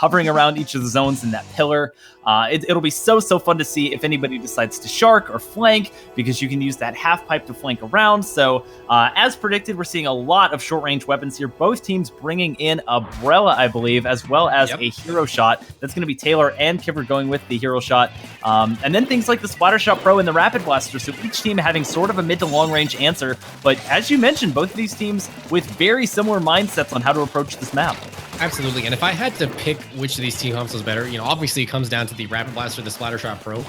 hovering around each of the zones in that pillar. It'll be so fun to see if anybody decides to shark or flank, because you can use that half pipe to flank around. So as predicted, we're seeing a lot of short-range weapons here. Both teams bringing in Umbrella, I believe, as well as a hero shot. That's going to be Taylor and Kivver going with the hero shot. And then things like the Splatter Shot Pro and the Rapid Blaster. So each team having sort of a mid to long range answer. But as you mentioned, both of these teams with very similar mindsets on how to approach this map. Absolutely, and if I had to pick which of these team comps was better, obviously it comes down to the Rapid Blaster, the Splatter Shot Pro.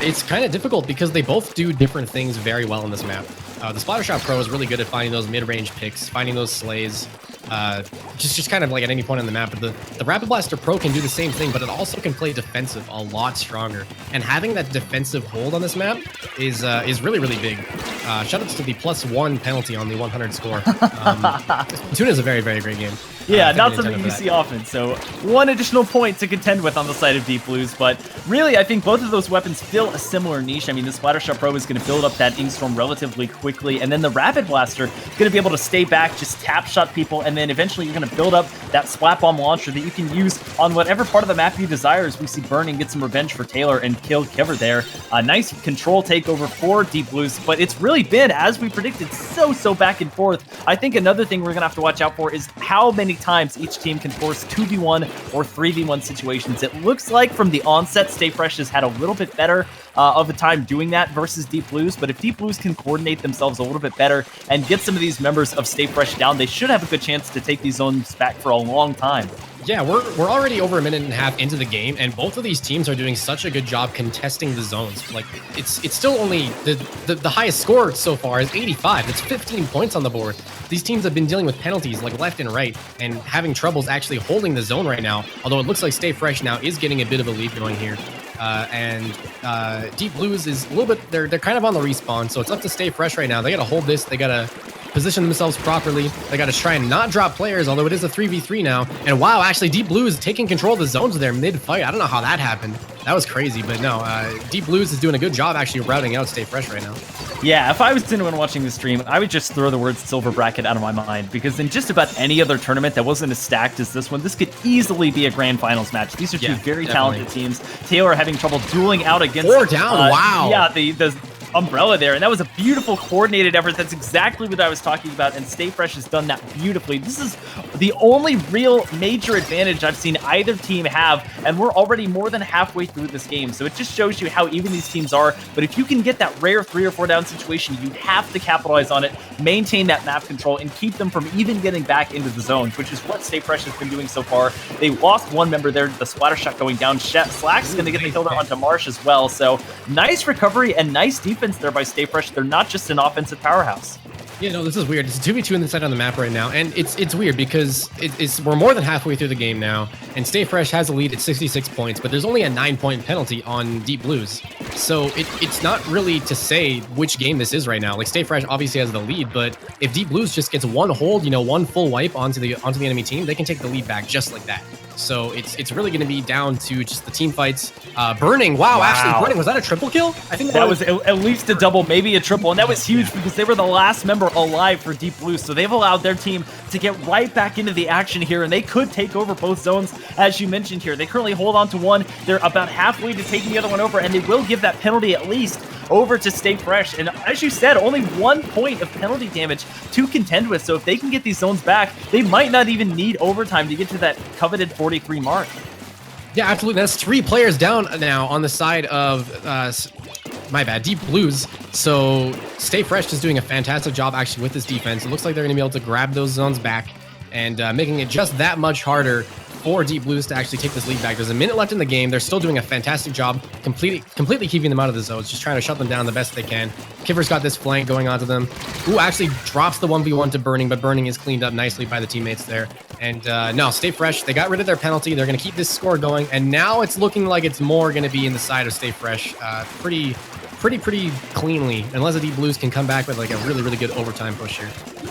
It's kind of difficult because they both do different things very well in this map. The Splatter Shot Pro is really good at finding those mid-range picks, finding those slays, just kind of like at any point on the map. But the Rapid Blaster Pro can do the same thing, but it also can play defensive a lot stronger. And having that defensive hold on this map is really, really big. Shoutouts to the +1 penalty on the 100 score. Splatoon is a very, very great game. Yeah, not something you see often. So 1 additional point to contend with on the side of Deep Blues. But really, I think both of those weapons fill a similar niche. I mean, the Splatter Shot Pro is going to build up that Inkstorm relatively quickly. And then the Rapid Blaster is going to be able to stay back, just tap shot people. And then eventually you're going to build up that Splat Bomb launcher that you can use on whatever part of the map you desire. As we see Burning get some revenge for Taylor and kill Kivver there. A nice control takeover for Deep Blues. But it's really been, as we predicted, so back and forth. I think another thing we're going to have to watch out for is how many times each team can force 2v1 or 3v1 situations. It looks like from the onset, Stay Fresh has had a little bit better of a time doing that versus Deep Blues, but if Deep Blues can coordinate themselves a little bit better and get some of these members of Stay Fresh down, they should have a good chance to take these zones back for a long time. Yeah, we're already over a minute and a half into the game, and both of these teams are doing such a good job contesting the zones. Like, it's still only the highest score so far is 85. That's 15 points on the board. These teams have been dealing with penalties like left and right and having troubles actually holding the zone right now, although it looks like Stay Fresh now is getting a bit of a lead going here. Deep Blues is a little bit, they're kind of on the respawn, so it's up to Stay Fresh right now. They got to hold this, they got to position themselves properly. They got to try and not drop players, although it is a 3v3 now. And wow, actually Deep Blues is taking control of the zones there mid-fight. I don't know how that happened. That was crazy, but no, Deep Blues is doing a good job actually routing out Stay Fresh right now. Yeah, if I was anyone watching the stream, I would just throw the words silver bracket out of my mind, because in just about any other tournament that wasn't as stacked as this one, this could easily be a grand finals match. These are two very talented teams. Taylor having trouble dueling out against 4 down, wow. Yeah, the Umbrella there, and that was a beautiful coordinated effort. That's exactly what I was talking about, and Stay Fresh has done that beautifully. This is the only real major advantage I've seen either team have, and we're already more than halfway through this game, so it just shows you how even these teams are. But if you can get that rare 3 or 4 down situation, you have to capitalize on it, maintain that map control, and keep them from even getting back into the zones, which is what Stay Fresh has been doing so far. They lost one member there, the Splatter Shot going down. Slack's going to get the kill onto Marsh as well, so nice recovery and nice defense there by Stay Fresh. They're not just an offensive powerhouse. Yeah, no, this is weird. It's a 2v2 in the side on the map right now, and it's weird because we're more than halfway through the game now, and Stay Fresh has a lead at 66 points, but there's only a 9-point penalty on Deep Blues. So it's not really to say which game this is right now. Like, Stay Fresh obviously has the lead, but if Deep Blues just gets one hold, one full wipe onto the enemy team, they can take the lead back just like that. So it's really going to be down to just the team fights. Burning, wow, actually Burning, was that a triple kill? I think that was at least a double, maybe a triple, and that was huge because they were the last member alive for Deep Blue, so they've allowed their team to get right back into the action here, and they could take over both zones, as you mentioned here. They currently hold on to one. They're about halfway to taking the other one over, and they will give that penalty at least over to Stay Fresh. And as you said, only 1 point of penalty damage to contend with, so if they can get these zones back, they might not even need overtime to get to that coveted 43 mark. Yeah, absolutely. That's 3 players down now on the side of my bad, Deep Blues. So Stay Fresh is doing a fantastic job actually with this defense. It looks like they're going to be able to grab those zones back and making it just that much harder for Deep Blues to actually take this lead back. There's a minute left in the game. They're still doing a fantastic job completely keeping them out of the zones, just trying to shut them down the best they can. Kivver's got this flank going onto them. Ooh, actually drops the 1v1 to Burning, but Burning is cleaned up nicely by the teammates there. And no, Stay Fresh, they got rid of their penalty. They're going to keep this score going, and now it's looking like it's more going to be in the side of Stay Fresh. Pretty pretty cleanly, unless the Deep Blues can come back with like a really good overtime push here.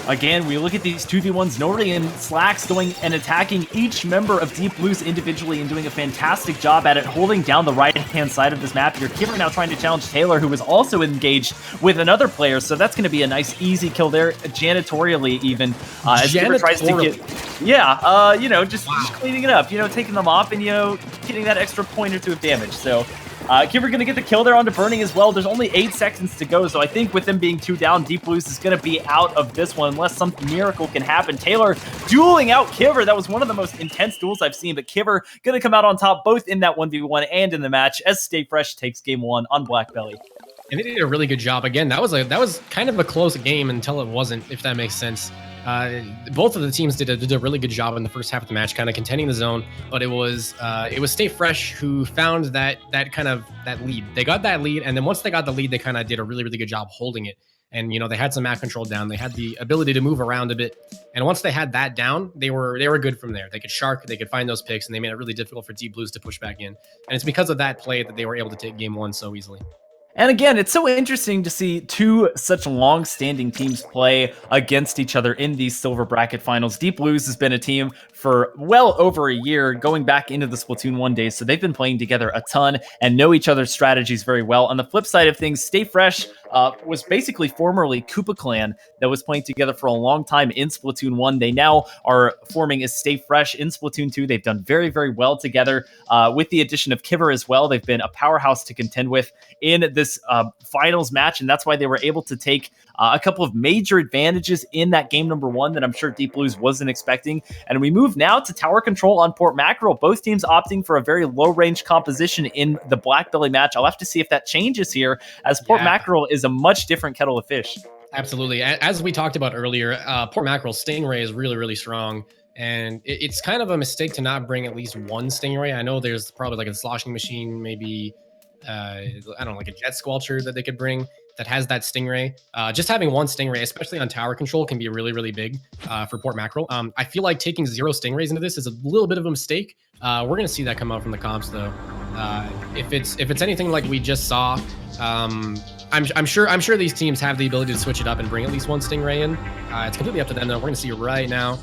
Again, we look at these 2v1s. Nori and Slacks going and attacking each member of Deep Blues individually and doing a fantastic job at it, holding down the right-hand side of this map here. Kivr now trying to challenge Taylor, who was also engaged with another player, so that's going to be a nice, easy kill there, janitorially even. As Kivr tries to get... Yeah, you know, just cleaning it up, you know, taking them off and, you know, getting that extra point or two of damage. So Kivr going to get the kill there onto Burning as well. There's only 8 seconds to go, so I think with them being 2 down, Deep Blues is going to be out of this one unless some miracle can happen. Taylor dueling out Kivr. That was one of the most intense duels I've seen, but Kivr going to come out on top both in that 1v1 and in the match as Stay Fresh takes game 1 on Black Belly. And they did a really good job. Again, that was kind of a close game until it wasn't, if that makes sense. Both of the teams did a really good job in the first half of the match, kind of containing the zone. But it was Stay Fresh who found that lead. They got that lead, and then once they got the lead, they kind of did a really good job holding it. And you know, they had some map control down. They had the ability to move around a bit. And once they had that down, they were good from there. They could shark, they could find those picks, and they made it really difficult for Deep Blues to push back in. And it's because of that play that they were able to take game 1 so easily. And again, it's so interesting to see 2 such long-standing teams play against each other in these silver bracket finals. Deep Blues has been a team for well over a year, going back into the Splatoon 1 days, so they've been playing together a ton and know each other's strategies very well. On the flip side of things, Stay Fresh was basically formerly Koopa Clan that was playing together for a long time in Splatoon 1. They now are forming as Stay Fresh in Splatoon 2. They've done very well together. With the addition of Kivr as well, they've been a powerhouse to contend with in this finals match, and that's why they were able to take a couple of major advantages in that game number 1 that I'm sure Deep Blues wasn't expecting. And we move now to tower control on Port Mackerel. Both teams opting for a very low-range composition in the Black Belly match. I'll have to see if that changes here, as Port Mackerel is a much different kettle of fish. Absolutely. As we talked about earlier, Port Mackerel Stingray is really strong. And it's kind of a mistake to not bring at least one Stingray. I know there's probably like a sloshing machine, maybe I don't know, like a jet squelcher that they could bring that has that Stingray. Just having one Stingray, especially on tower control, can be really big for Port Mackerel. I feel like taking 0 Stingrays into this is a little bit of a mistake. We're gonna see that come out from the comps though. If it's anything like we just saw, I'm sure these teams have the ability to switch it up and bring at least one Stingray in. It's completely up to them though. We're gonna see right now.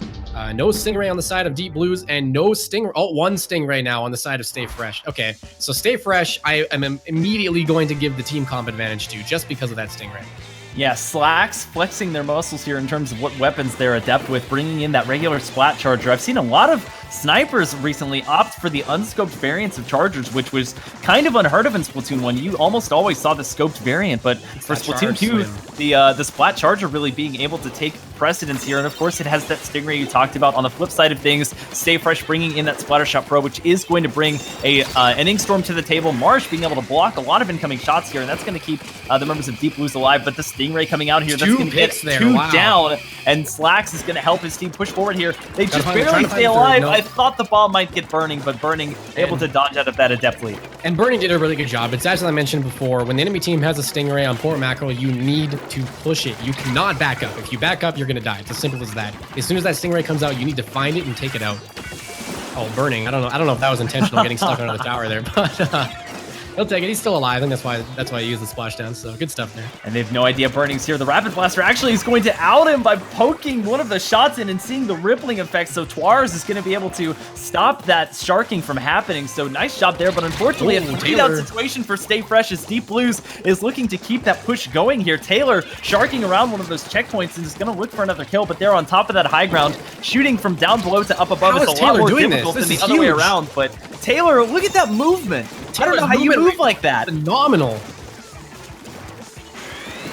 No Stingray on the side of Deep Blues, and no Stingray. Oh, one Stingray now on the side of Stay Fresh. Okay, so Stay Fresh, I am immediately going to give the team comp advantage to, just because of that Stingray. Yeah, Slacks flexing their muscles here in terms of what weapons they're adept with, bringing in that regular splat charger. I've seen a lot of snipers recently opt for the unscoped variants of chargers, which was kind of unheard of in Splatoon 1. You almost always saw the scoped variant, but for Splatoon 2, the splat charger really being able to take precedence here. And of course, it has that Stingray you talked about. On the flip side of things, Stay Fresh bringing in that Splattershot Pro, which is going to bring an Inkstorm to the table. Marsh being able to block a lot of incoming shots here, and that's going to keep the members of Deep Blues alive. But the Stingray coming out here, that's going to get 2 down, and Slacks is going to help his team push forward here. They just barely stay alive. I thought the bomb might get Burning, but Burning able to dodge out of that adeptly. And Burning did a really good job. It's as I mentioned before, when the enemy team has a Stingray on Port Mackerel, you need to push it. You cannot back up. If you back up, you're going to die. It's as simple as that. As soon as that Stingray comes out, you need to find it and take it out. Oh, Burning. I don't know if that was intentional, getting stuck under the tower there, but he'll take it. He's still alive, and that's why he used the splashdown. So good stuff there. And they've no idea Burning's here. The Rapid Blaster actually is going to out him by poking one of the shots in and seeing the rippling effect. So Twarz is going to be able to stop that sharking from happening. So nice job there, but unfortunately, a 3-down situation for Stay Fresh as Deep Blues is looking to keep that push going here. Taylor sharking around one of those checkpoints and is going to look for another kill, but they're on top of that high ground. Shooting from down below to up above is a lot more difficult than the other way around, but Taylor, look at that movement. I don't know how you move like that. Phenomenal.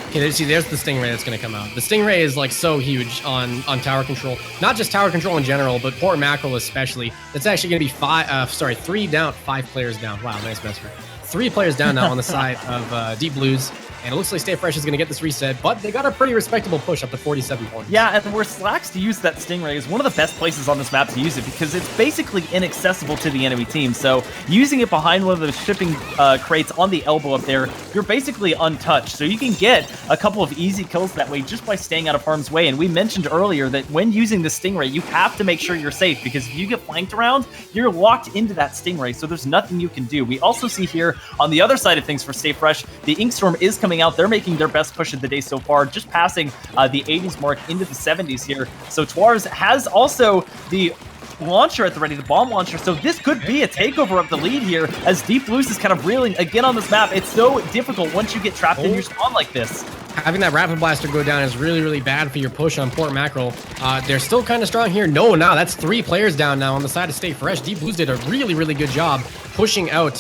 Okay, see, there's the Stingray that's going to come out. The Stingray is like so huge on tower control. Not just tower control in general, but Port Mackerel especially. That's actually going to be 3 down, 5 players down. Wow, nice messer. 3 players down now on the side of Deep Blues. And it looks like Stay Fresh is going to get this reset, but they got a pretty respectable push up to 47 points. Yeah, and where Slacks to use that Stingray is one of the best places on this map to use it because it's basically inaccessible to the enemy team. So using it behind one of those shipping crates on the elbow up there, you're basically untouched. So you can get a couple of easy kills that way just by staying out of harm's way. And we mentioned earlier that when using the Stingray, you have to make sure you're safe because if you get flanked around, you're locked into that Stingray. So there's nothing you can do. We also see here on the other side of things for Stay Fresh, the Inkstorm is coming out. They're making their best push of the day so far, just passing the 80s mark into the 70s here. So Twarz has also the launcher at the ready, the bomb launcher, so this could be a takeover of the lead here as Deep Blues is kind of reeling again on this map. It's so difficult once you get trapped in your spawn like this. Having that Rapid Blaster go down is really, really bad for your push on Port Mackerel. They're still kind of strong here. No, that's 3 players down now on the side of Stay Fresh. Deep Blues did a really, really good job pushing out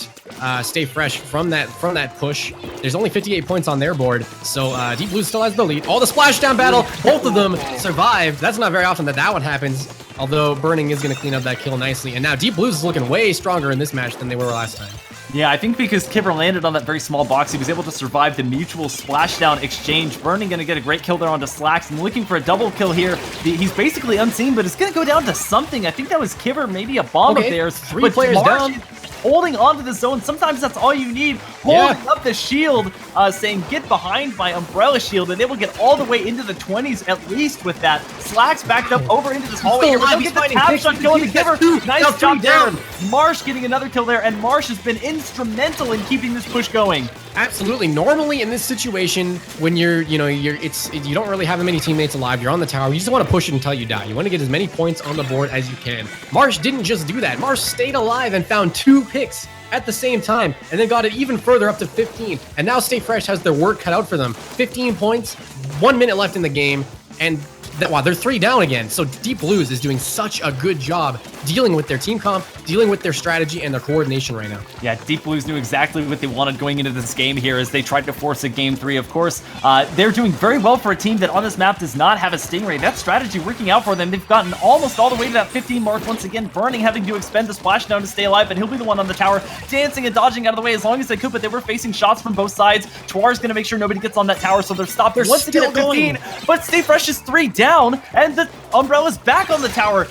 Stay Fresh from that push. There's only 58 points on their board, so Deep Blues still has the lead. The splashdown battle, both of them survived. That's not very often that one happens, although Burning is going to clean up that kill nicely. And now Deep Blues is looking way stronger in this match than they were last time. Yeah, I think because Kipper landed on that very small box, he was able to survive the mutual splashdown exchange. Burning going to get a great kill there onto Slacks and looking for a double kill here. He's basically unseen, but it's going to go down to something. I think that was Kipper, maybe a bomb of theirs. 3 players down. Holding onto the zone. Sometimes that's all you need. Holding up the shield, saying, get behind my umbrella shield, and they will get all the way into the 20s at least with that. Slacks backed up over into this hallway. He'll get the tap shot killing the Kipper. Nice job down. Marsh getting another kill there, and Marsh has been instrumental in keeping this push going. Absolutely. Normally in this situation, when you don't really have many teammates alive, you're on the tower, you just want to push it until you die. You want to get as many points on the board as you can. Marsh didn't just do that. Marsh stayed alive and found 2 picks at the same time, and then got it even further up to 15. And now Stay Fresh has their work cut out for them. 15 points, 1 minute left in the game, and wow, they're 3 down again. So Deep Blues is doing such a good job dealing with their team comp, dealing with their strategy and their coordination right now. Yeah, Deep Blues knew exactly what they wanted going into this game here as they tried to force a game 3. Of course, they're doing very well for a team that on this map does not have a Stingray. That strategy working out for them. They've gotten almost all the way to that 15 mark once again. Burning having to expend the splashdown to stay alive, but he'll be the one on the tower dancing and dodging out of the way as long as they could, but they were facing shots from both sides. Twar's going to make sure nobody gets on that tower, so they're stopped once again at 15, but Stay Fresh is 3 down, and the Umbrella's back on the tower.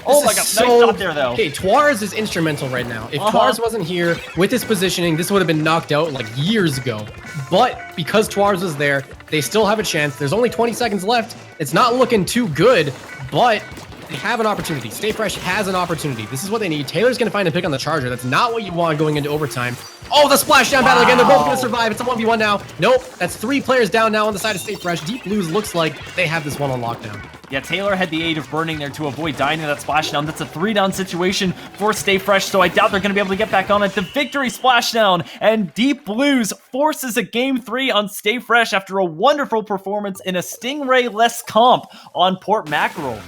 Oh my god, nice shot there though. Okay, Twarz is instrumental right now. If Twarz wasn't here with his positioning, this would have been knocked out like years ago. But because Twarz was there, they still have a chance. There's only 20 seconds left. It's not looking too good, but they have an opportunity. Stay Fresh has an opportunity. This is what they need. Taylor's going to find a pick on the Charger. That's not what you want going into overtime. Oh, the splashdown battle again. They're both going to survive. It's a 1v1 now. Nope. That's 3 players down now on the side of Stay Fresh. Deep Blues looks like they have this one on lockdown. Yeah, Taylor had the aid of Burning there to avoid dying in that splashdown. That's a 3-down situation for Stay Fresh, so I doubt they're going to be able to get back on it. The victory splashdown, and Deep Blues forces a game 3 on Stay Fresh after a wonderful performance in a Stingray-less comp on Port Mackerel.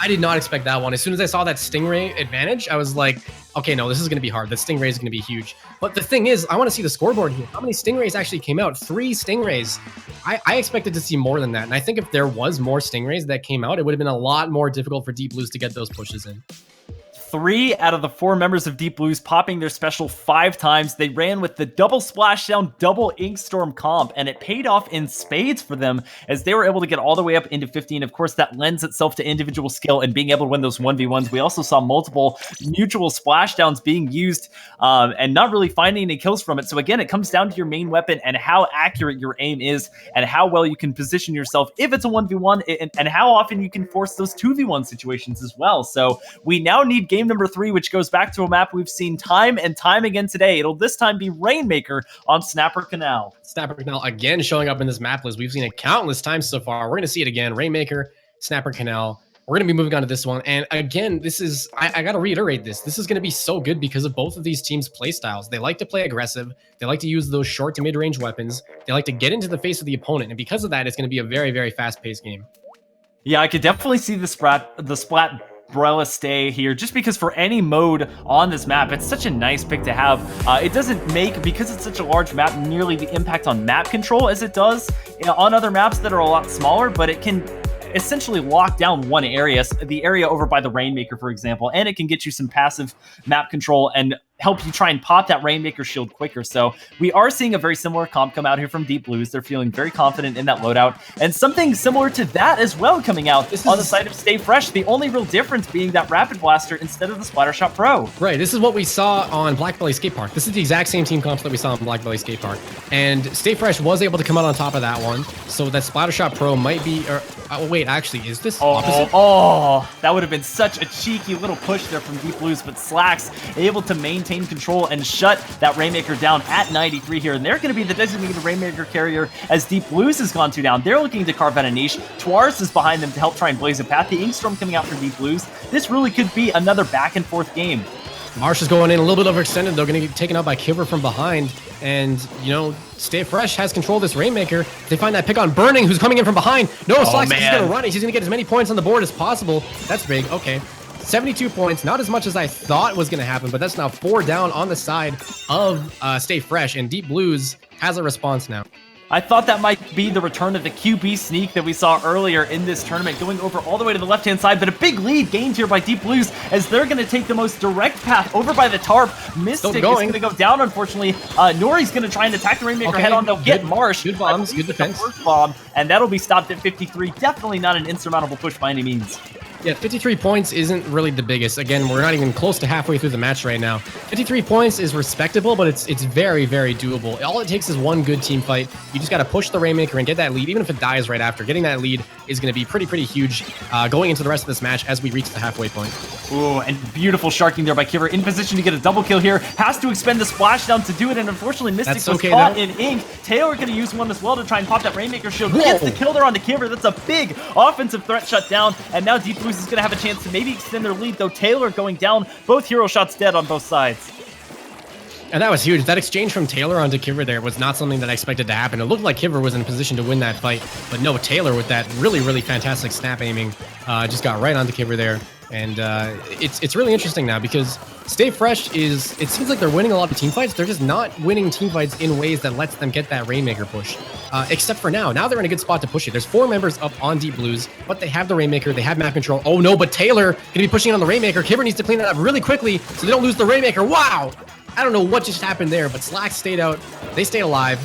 I did not expect that one. As soon as I saw that Stingray advantage, I was like, okay, no, this is going to be hard. The Stingray is going to be huge. But the thing is, I want to see the scoreboard here. How many Stingrays actually came out? 3 Stingrays. I expected to see more than that. And I think if there was more Stingrays that came out, it would have been a lot more difficult for Deep Blues to get those pushes in. 3 out of the 4 members of Deep Blues popping their special 5 times. They ran with the double splashdown, double Inkstorm comp, and it paid off in spades for them as they were able to get all the way up into 15. Of course, that lends itself to individual skill and being able to win those 1v1s. We also saw multiple mutual splashdowns being used and not really finding any kills from it. So again, it comes down to your main weapon and how accurate your aim is and how well you can position yourself if it's a 1v1 and how often you can force those 2v1 situations as well. So we now need game number 3, which goes back to a map we've seen time and time again today. It'll this time be Rainmaker on Snapper Canal. Snapper Canal again showing up in this map list. We've seen it countless times so far. We're going to see it again. Rainmaker, Snapper Canal. We're going to be moving on to this one. And again, this is, I got to reiterate this. This is going to be so good because of both of these teams' play styles. They like to play aggressive. They like to use those short to mid-range weapons. They like to get into the face of the opponent. And because of that, it's going to be a very, very fast-paced game. Yeah, I could definitely see the Splat Brella stay here just because for any mode on this map, it's such a nice pick to have. It doesn't make, because it's such a large map, nearly the impact on map control as it does on other maps that are a lot smaller, but it can essentially lock down one area, the area over by the Rainmaker, for example, and it can get you some passive map control and help you try and pop that Rainmaker shield quicker. So we are seeing a very similar comp come out here from Deep Blues. They're feeling very confident in that loadout, and something similar to that as well coming out on the side of Stay Fresh. The only real difference being that Rapid Blaster instead of the Splattershot Pro. Right, this is what we saw on Black Belly Skate Park. This is the exact same team comps that we saw on Black Belly Skate Park. And Stay Fresh was able to come out on top of that one, so that Splattershot Pro might be, or wait, actually, is this opposite? Oh, that would have been such a cheeky little push there from Deep Blues, but Slacks able to maintain control and shut that Rainmaker down at 93 here, and they're going to be the designated Rainmaker carrier as Deep Blues has gone 2 down. They're looking to carve out a niche. Twarz is behind them to help try and blaze a path. The Inkstorm coming out for Deep Blues. This really could be another back and forth game. Marsh is going in a little bit overextended. They're going to get taken out by Kiver from behind. And, you know, Stay Fresh has control of this Rainmaker. They find that pick on Burning, who's coming in from behind. No, Slacks is going to run it. He's going to get as many points on the board as possible. That's big. Okay. 72 points. Not as much as I thought was going to happen, but that's now 4 down on the side of Stay Fresh. And Deep Blues has a response now. I thought that might be the return of the QB sneak that we saw earlier in this tournament, going over all the way to the left-hand side, but a big lead gained here by Deep Blues as they're going to take the most direct path over by the tarp. Mystic is going to go down, unfortunately. Nori's going to try and attack the Rainmaker head-on. They'll get Marsh. Good bombs, good defense. First bomb, and that'll be stopped at 53. Definitely not an insurmountable push by any means. Yeah, 53 points isn't really the biggest. Again, we're not even close to halfway through the match right now. 53 points is respectable, but it's very, very doable. All it takes is one good team fight. You just got to push the Rainmaker and get that lead, even if it dies right after. Getting that lead is going to be pretty huge going into the rest of this match as we reach the halfway point. Ooh, and beautiful sharking there by Kiver. In position to get a double kill here. Has to expend the splashdown to do it, and unfortunately Mystic was caught in ink. Taylor going to use one as well to try and pop that Rainmaker shield. Gets the kill there on the Kiver. That's a big offensive threat shut down, and now Deep Blues is going to have a chance to maybe extend their lead, though Taylor going down. Both hero shots dead on both sides. And that was huge. That exchange from Taylor onto Kiver there was not something that I expected to happen. It looked like Kiver was in position to win that fight, but no, Taylor with that really fantastic snap aiming just got right onto Kiver there. And it's really interesting now because Stay Fresh it seems like they're winning a lot of team fights. They're just not winning team fights in ways that lets them get that Rainmaker push. Except for now. Now they're in a good spot to push it. There's 4 members up on Deep Blues, but they have the Rainmaker. They have map control. Oh no, but Taylor going to be pushing it on the Rainmaker. Kiver needs to clean it up really quickly so they don't lose the Rainmaker. Wow! I don't know what just happened there, but Slacks stayed out. They stayed alive.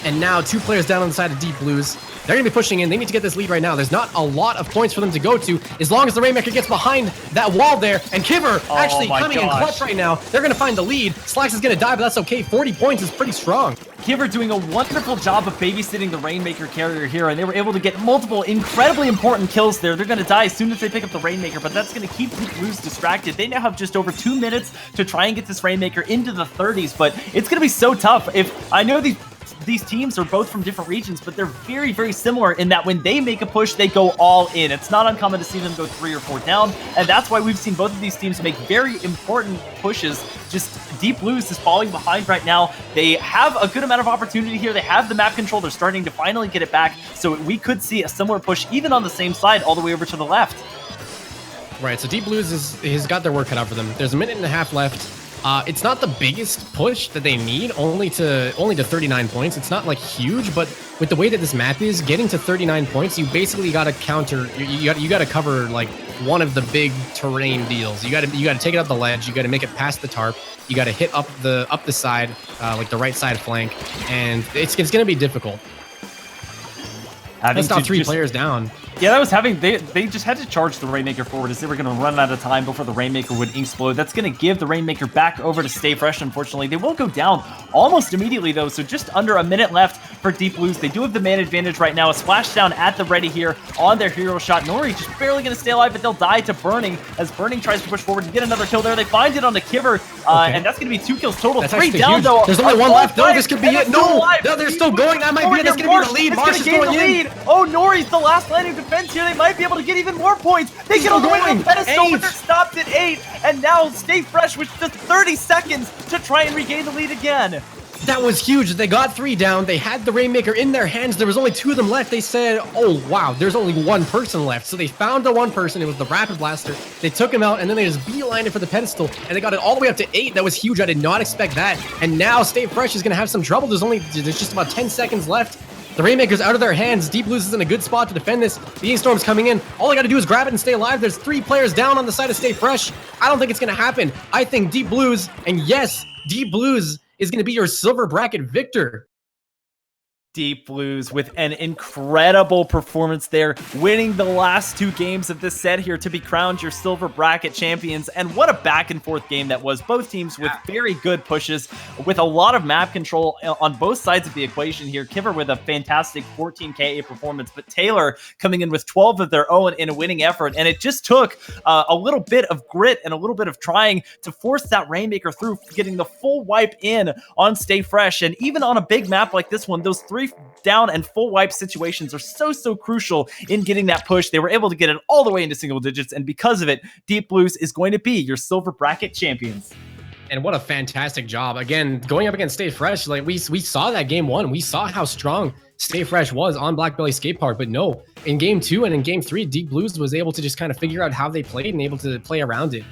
And now 2 players down on the side of Deep Blues. They're going to be pushing in. They need to get this lead right now. There's not a lot of points for them to go to as long as the Rainmaker gets behind that wall there. And Kiver actually coming in clutch right now. They're going to find the lead. Slacks is going to die, but that's okay. 40 points is pretty strong. Kiver doing a wonderful job of babysitting the Rainmaker carrier here, and they were able to get multiple incredibly important kills there. They're going to die as soon as they pick up the Rainmaker, but that's going to keep Deep Blues distracted. They now have just over 2 minutes to try and get this Rainmaker into the 30s, but it's going to be so tough. I know these teams are both from different regions, but they're very similar in that when they make a push, they go all in. It's not uncommon to see them go 3 or 4 down, and that's why we've seen both of these teams make very important pushes. Just Deep Blues is falling behind right now. They have a good amount of opportunity here. They have the map control. They're starting to finally get it back, so we could see a similar push even on the same side all the way over to the left. Right, so Deep Blues has got their work cut out for them. There's a minute and a half left. It's not the biggest push that they need, only to 39 points. It's not like huge, but with the way that this map is, getting to 39 points, you basically got to counter. You got to cover like one of the big terrain deals. You got to take it up the ledge. You got to make it past the tarp. You got to hit up the side, like the right side flank, and it's going to be difficult. That's now 3 players down. Yeah, that was they just had to charge the Rainmaker forward as they were going to run out of time before the Rainmaker would explode. That's going to give the Rainmaker back over to Stay Fresh, unfortunately. They will go down almost immediately, though, so just under a minute left for Deep Blues. They do have the man advantage right now. A splashdown at the ready here on their hero shot. Nori just barely going to stay alive, but they'll die to Burning as Burning tries to push forward and get another kill there. They find it on the Kiver, and that's going to be 2 kills total. That's 3 down, huge. though. There's only 1 left. No, this could be it. No, they're still going. That might be it. That's going to be the lead. Marsh is going in. Oh, Nori's the last line of defense here. They might be able to get even more points. They get all the way to the pedestal, but they're stopped at 8. And now Stay Fresh with just 30 seconds to try and regain the lead again. That was huge. They got 3 down. They had the Rainmaker in their hands. There was only 2 of them left. They said, oh, wow, there's only 1 person left. So they found the 1 person. It was the Rapid Blaster. They took him out, and then they just beelined it for the pedestal, and they got it all the way up to 8. That was huge. I did not expect that. And now Stay Fresh is going to have some trouble. There's just about 10 seconds left. The Rainmaker's out of their hands. Deep Blues is in a good spot to defend this. The Storm's coming in. All I got to do is grab it and stay alive. There's 3 players down on the side of Stay Fresh. I don't think it's going to happen. I think Deep Blues, and yes, Deep Blues is going to be your silver bracket victor. Deep Blues with an incredible performance there, winning the last 2 games of this set here to be crowned your silver bracket champions. And what a back and forth game that was. Both teams with very good pushes, with a lot of map control on both sides of the equation here. Kiver with a fantastic 14 KA performance, but Taylor coming in with 12 of their own in a winning effort. And it just took a little bit of grit and a little bit of trying to force that Rainmaker through, getting the full wipe in on Stay Fresh. And even on a big map like this one, those 3 down and full wipe situations are so crucial in getting that push. They were able to get it all the way into single digits, and because of it, Deep Blues is going to be your silver bracket champions. And what a fantastic job. Again, going up against Stay Fresh, like we saw that game 1. We saw how strong Stay Fresh was on Black Belly Skate Park, but no, in game 2 and in game 3, Deep Blues was able to just kind of figure out how they played and able to play around it.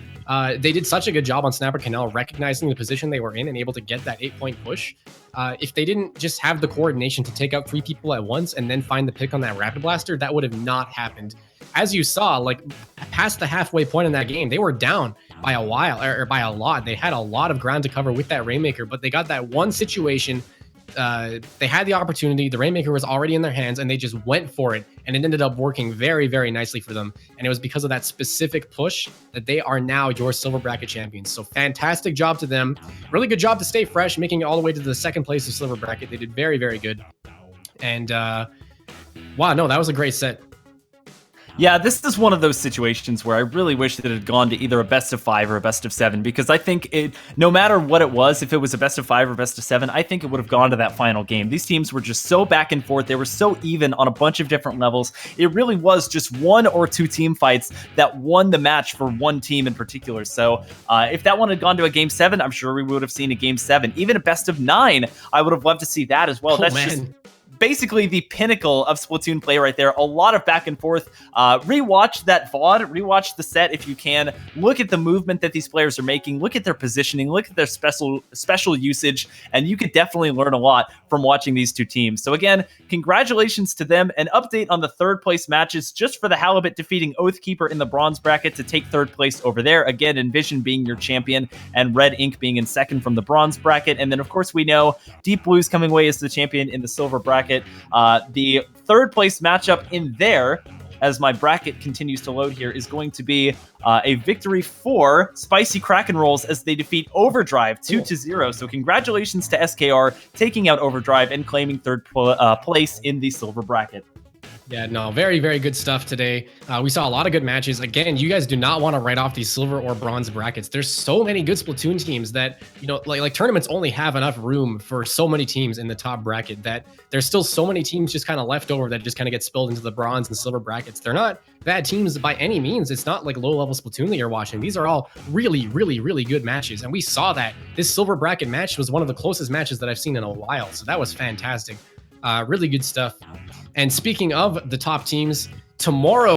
They did such a good job on Snapper Canal recognizing the position they were in and able to get that 8-point push. If they didn't just have the coordination to take out 3 people at once and then find the pick on that Rapid Blaster, that would have not happened. As you saw, like past the halfway point in that game, they were down by a while or by a lot. They had a lot of ground to cover with that Rainmaker, but they got that one situation. They had the opportunity. The Rainmaker was already in their hands, and they just went for it, and it ended up working very, very nicely for them. And it was because of that specific push that they are now your silver bracket champions. So fantastic job to them. Really good job to Stay Fresh, making it all the way to the 2nd place of silver bracket. They did very, very good. And wow, no, that was a great set. Yeah, this is one of those situations where I really wish that it had gone to either a best of 5 or a best of 7, because I think no matter what it was, if it was a best of 5 or best of 7, I think it would have gone to that final game. These teams were just so back and forth. They were so even on a bunch of different levels. It really was just 1 or 2 team fights that won the match for one team in particular. So if that one had gone to a game 7, I'm sure we would have seen a game 7. Even a best of 9, I would have loved to see that as well. Oh, That's man. just basically the pinnacle of Splatoon play right there. A lot of back and forth. Rewatch that VOD, rewatch the set if you can. Look at the movement that these players are making. Look at their positioning. Look at their special usage. And you could definitely learn a lot from watching these 2 teams. So again, congratulations to them. An update on the 3rd place matches just for the Halibut defeating Oathkeeper in the bronze bracket to take 3rd place over there. Again, Envision being your champion and Red Ink being in 2nd from the bronze bracket. And then of course we know Deep Blues coming away as the champion in the silver bracket. The 3rd place matchup in there, as my bracket continues to load here, is going to be a victory for Spicy Kraken Rolls as they defeat Overdrive 2-0. So congratulations to SKR taking out Overdrive and claiming 3rd place in the silver bracket. Yeah, no, very, very good stuff today. We saw a lot of good matches. Again, you guys do not want to write off these silver or bronze brackets. There's so many good Splatoon teams that, you know, like tournaments only have enough room for so many teams in the top bracket that there's still so many teams just kind of left over that just kind of get spilled into the bronze and silver brackets. They're not bad teams by any means. It's not like low-level Splatoon that you're watching. These are all really, really, really good matches. And we saw that this silver bracket match was one of the closest matches that I've seen in a while. So that was fantastic. Really good stuff. And speaking of the top teams, tomorrow